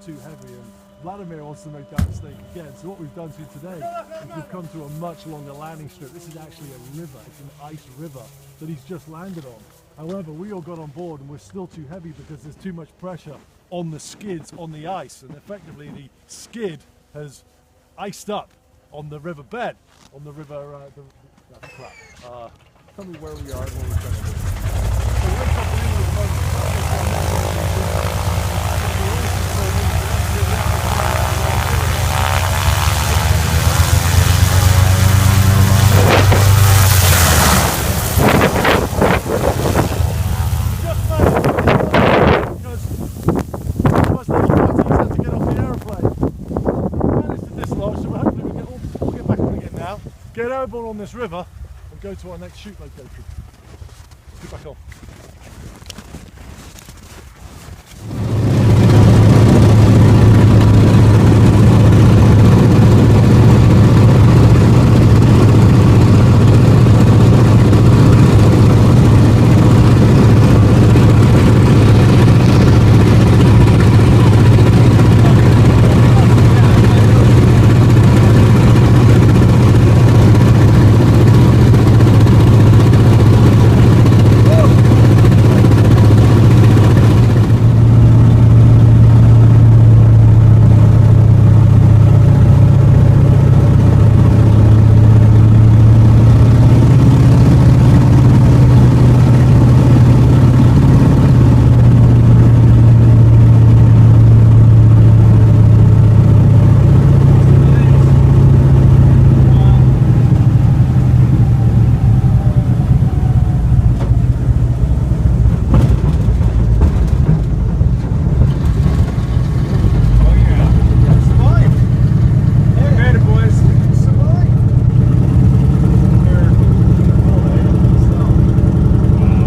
too heavy, and Vladimir wants to make that mistake again. So what we've done to today is we've come to a much longer landing strip. This is actually a river, it's an ice river that he's just landed on. However, we all got on board and we're still too heavy because there's too much pressure on the skids on the ice, and effectively the skid has iced up on the river bed, on the river, that's crap. Tell me where we are and what we're trying to do. So we're in Topolinoe at the moment. Get airborne on this river and go to our next shoot location. Let's get back on.